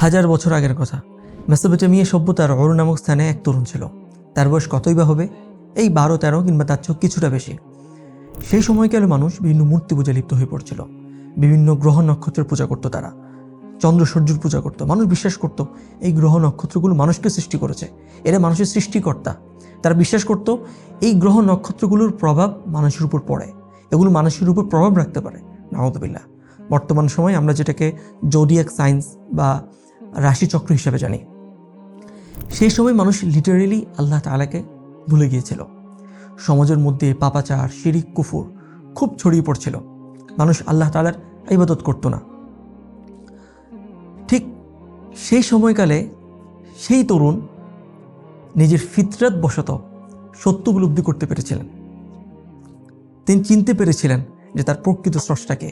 হাজার বছর আগের কথা। মেসোপটেমিয়া সভ্যতার অর নামক স্থানে এক তরুণ ছিল। তার বয়স কতই বা হবে, এই 12-13 কিংবা তার চেয়েও কিছুটা বেশি। সেই সময়কালে মানুষ বিভিন্ন মূর্তি পূজা লিপ্ত হয়ে পড়ছিল। বিভিন্ন গ্রহ নক্ষত্রের পূজা করতো তারা, চন্দ্র সূর্যের পূজা করতো। মানুষ বিশ্বাস করত এই গ্রহ নক্ষত্রগুলো মানুষকে সৃষ্টি করেছে, এরা মানুষের সৃষ্টিকর্তা। তারা বিশ্বাস করত এই গ্রহ নক্ষত্রগুলোর প্রভাব মানুষের উপর পড়ে, এগুলো মানুষের উপর প্রভাব রাখতে পারে। নাউযুবিল্লাহ। বর্তমান সময়ে আমরা যেটাকে জোডিয়াক সায়েন্স বা রাশিচক্র হিসেবে জানি, সেই সময় মানুষ লিটারেলি আল্লাহ তাআলাকে ভুলে গিয়েছিল। সমাজের মধ্যে পাপাচার, শিরিক, কুফর খুব ছড়িয়ে পড়ছিল। মানুষ আল্লাহ তাআলার ইবাদত করতো না। ঠিক সেই সময়কালে সেই তরুণ নিজের ফিতরাত বশত সত্য উপলব্ধি করতে পেরেছিলেন। তিনি চিনতে পেরেছিলেন যে তার প্রকৃত স্রষ্টাকে।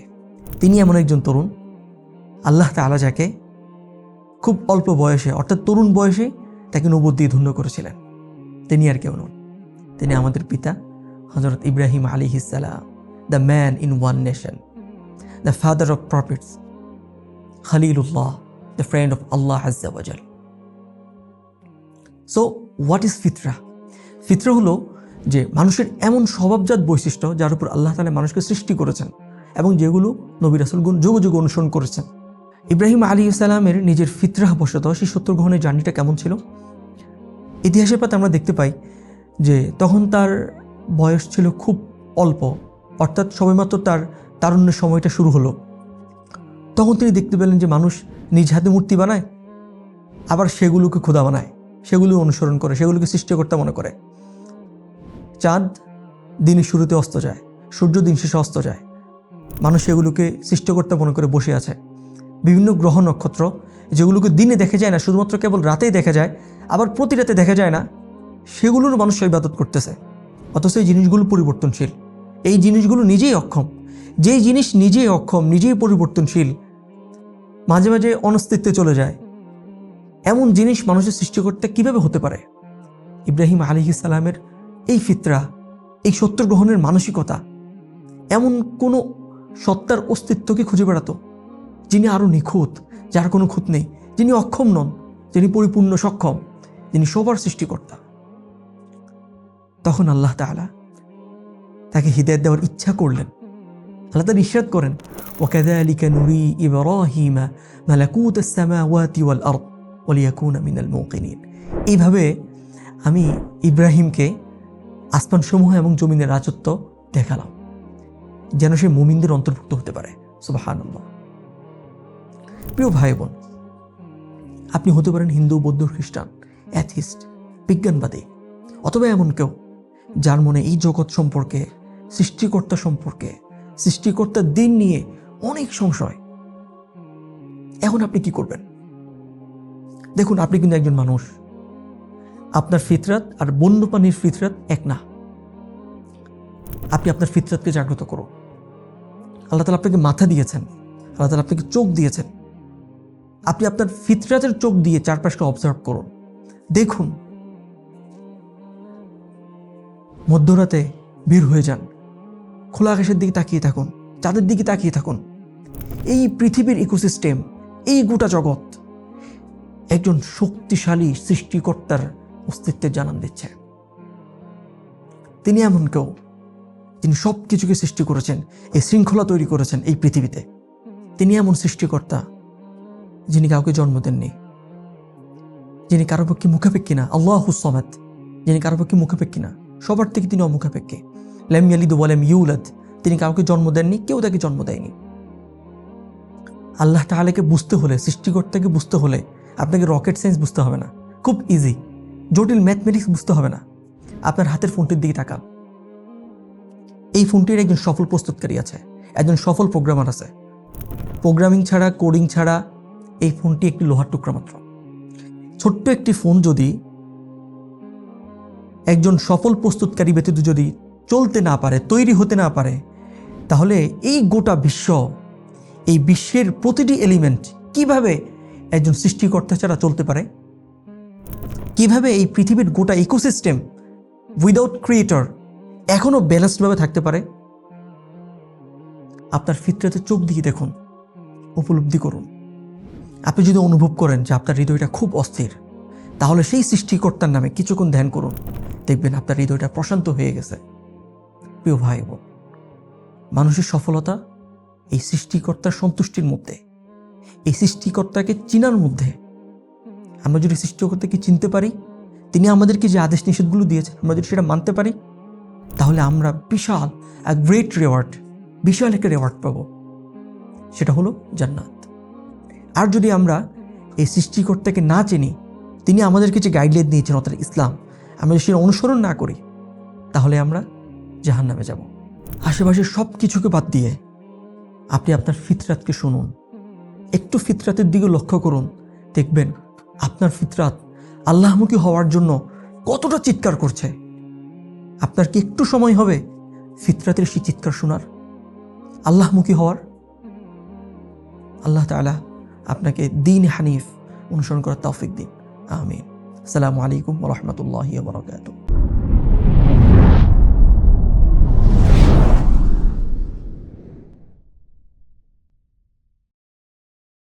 তিনি এমন একজন তরুণ, আল্লাহ তাআলা যাকে খুব অল্প বয়সে, অর্থাৎ তরুণ বয়সে তাকে নবুয়ত দিয়ে ধন্য করেছিলেন। তিনি আর কেউ নন, তিনি আমাদের পিতা হযরত ইব্রাহিম আলাইহিস সালাম, the man in one nation, the father of prophets, খলিলুল্লাহ, দ্য ফ্রেন্ড অফ আল্লাহ আজ্জা ওয়া জাল। সো হোয়াট ইজ ফিতরা? ফিতরা হলো যে মানুষের এমন স্বভাবজাত বৈশিষ্ট্য যার উপর আল্লাহ তাআলা মানুষকে সৃষ্টি করেছেন এবং যেগুলো নবী রাসূলগণ যুগে যুগে অনুসরণ করেছেন। ইব্রাহিম আলাইহিস সালামের নিজের ফিতরাহ বশত সেই সত্য গ্রহণের জার্নিটা কেমন ছিল? ইতিহাসের পাতা আমরা দেখতে পাই যে তখন তার বয়স ছিল খুব অল্প, অর্থাৎ সবেমাত্র তার তারুণ্যের সময়টা শুরু হলো। তখন তিনি দেখতে পেলেন যে মানুষ নিজ হাতে মূর্তি বানায়, আবার সেগুলোকে খোদা বানায়, সেগুলো অনুসরণ করে, সেগুলোকে সৃষ্টিকর্তা মনে করে। চাঁদ দিনের শুরুতে অস্ত যায়, সূর্য দিন শেষে অস্ত যায়, মানুষ সেগুলোকে সৃষ্টিকর্তা মনে করে বসে আছে। বিভিন্ন গ্রহ নক্ষত্র যেগুলোকে দিনে দেখা যায় না, শুধুমাত্র কেবল রাতেই দেখা যায়, আবার প্রতি রাতে দেখা যায় না, সেগুলোর মানুষ ইবাদত করতেছে। অথচ এই জিনিসগুলো পরিবর্তনশীল, এই জিনিসগুলো নিজেই অক্ষম। যেই জিনিস নিজেই অক্ষম, নিজেই পরিবর্তনশীল, মাঝে মাঝে অনস্তিত্বে চলে যায়, এমন জিনিস মানুষের সৃষ্টিকর্তা কিভাবে হতে পারে? ইব্রাহিম আলাইহিস সালামের এই ফিতরা, এই সত্য গ্রহণের মানসিকতা এমন কোনো সত্তার অস্তিত্বকে খুঁজে বেড়াতো যিনি আরও নিখুঁত, যার কোনো খুঁত নেই, যিনি অক্ষম নন, যিনি পরিপূর্ণ সক্ষম, যিনি সবার সৃষ্টিকর্তা। তখন আল্লাহ তাআলা তাকে হিদায়াত দেওয়ার ইচ্ছা করলেন। আল্লাহ তাআলা ইরশাদ করেন, ওয়াকাযালিকা নুরি ইব্রাহিমা মালাকুতাস সামাওয়াতি ওয়াল আরদ ওয়ালিয়াকুনা মিনাল মুকিনিন। এইভাবে আমি ইব্রাহিমকে আসমানসমূহ এবং জমিনের রাজত্ব দেখালাম যেন সে মুমিনদের অন্তর্ভুক্ত হতে পারে। সুবহানাল্লাহ। প্রিয় ভাই বোন, আপনি হতে পারেন হিন্দু, বৌদ্ধ, খ্রিস্টান, অ্যাথিস্ট, বিজ্ঞানবাদী, অথবা এমন কেউ যার মনে এই জগৎ সম্পর্কে, সৃষ্টিকর্তা সম্পর্কে, সৃষ্টিকর্তার দিন নিয়ে অনেক সংশয়। এখন আপনি কি করবেন? দেখুন, আপনি কিন্তু একজন মানুষ, আপনার ফিতরাত আর বন্যপ্রাণীর ফিতরাত এক না। আপনি আপনার ফিতরাতকে জাগ্রত করুন। আল্লাহ তাআলা আপনাকে মাথা দিয়েছেন, আল্লাহ তাআলা আপনাকে চোখ দিয়েছেন। আপনি আপনার ফিতরাতের চোখ দিয়ে চারপাশটা অবজার্ভ করুন। দেখুন, মধ্যরাতে বের হয়ে যান, খোলা আকাশের দিকে তাকিয়ে থাকুন, চাঁদের দিকে তাকিয়ে থাকুন। এই পৃথিবীর ইকোসিস্টেম, এই গোটা জগৎ একজন শক্তিশালী সৃষ্টিকর্তার অস্তিত্বের জানান দিচ্ছে। তিনি এমন কেউ যিনি সব কিছুকে সৃষ্টি করেছেন, এই শৃঙ্খলা তৈরি করেছেন এই পৃথিবীতে। তিনি এমন সৃষ্টিকর্তা যিনি কাউকে জন্ম দেননি, যিনি কারো পক্ষে মুখাপেক্ষী না। আল্লাহুস সামাদ, যিনি কারো পক্ষে মুখাপেক্ষী না, সবার থেকে তিনি অমুখাপেক্ষী। লাম ইয়ালিদ ওয়া লাম ইউলাদ, তিনি কাউকে জন্ম দেননি, কেউ তাকে জন্ম দেয়নি। আল্লাহ তাআলাকে বুঝতে হলে, সৃষ্টিকর্তাকে বুঝতে হলে আপনাকে রকেট সায়েন্স বুঝতে হবে না, খুব ইজি। জটিল ম্যাথমেটিক্স বুঝতে হবে না। আপনার হাতের ফোনটির দিকে তাকান। এই ফোনটির একজন সফল প্রস্তুতকারী আছে, একজন সফল প্রোগ্রামার আছে। প্রোগ্রামিং ছাড়া, কোডিং ছাড়া এই ফোনটি একটি লোহার টুকরা মাত্র। ছোট্ট একটি ফোন যদি একজন সফল প্রস্তুতকারী ব্যতীত যদি চলতে না পারে, তৈরি হতে না পারে, তাহলে এই গোটা বিশ্ব, এই বিশ্বের প্রতিটি এলিমেন্ট কিভাবে একজন সৃষ্টিকর্তা ছাড়া চলতে পারে? কিভাবে এই পৃথিবীর গোটা ইকোসিস্টেম উইদাউট ক্রিয়েটর এখনো ব্যালেন্সডভাবে থাকতে পারে? আপনার ফিতরাতে চোখ দিয়ে দেখুন, উপলব্ধি করুন। আপনি যদি অনুভব করেন যে আপনার হৃদয়টা খুব অস্থির, তাহলে সেই সৃষ্টিকর্তার নামে কিছুক্ষণ ধ্যান করুন, দেখবেন আপনার হৃদয়টা প্রশান্ত হয়ে গেছে। প্রিয় ভাই বোন, মানুষের সফলতা এই সৃষ্টিকর্তার সন্তুষ্টির মধ্যে, এই সৃষ্টিকর্তাকে চিনার মধ্যে। আমরা যদি সৃষ্টিকর্তাকে চিনতে পারি, তিনি আমাদেরকে যে আদেশ নিষেধগুলো দিয়েছেন, আমরা যদি সেটা মানতে পারি, তাহলে আমরা বিশাল গ্রেট রেওয়ার্ড, বিশাল একটা রেওয়ার্ড পাবো, সেটা হলো জান্নাত। আর যদি আমরা এই সৃষ্টিকর্তাকে না চিনি, তিনি আমাদেরকে যে গাইডলাইন দিয়েছেন অর্থাৎ ইসলাম, আমরা যদি সেটা অনুসরণ না করি, তাহলে আমরা জাহান্নামে যাব। আশেপাশের সব কিছুকে বাদ দিয়ে আপনি আপনার ফিতরাতকে শুনুন, একটু ফিতরাতের দিকে লক্ষ্য করুন, দেখবেন আপনার ফিতরাত আল্লাহমুখী হওয়ার জন্য কতটা চিৎকার করছে। আপনার কি একটু সময় হবে ফিতরাতের সেই চিৎকার শোনার, আল্লাহমুখী হওয়ার? আল্লাহ তাআলা আপনাকে দ্বীন হানিফ অনুসরণ করার তৌফিক দিন। আমিন। আসসালামু আলাইকুম ওয়া রাহমাতুল্লাহি ওয়া বারাকাতুহু।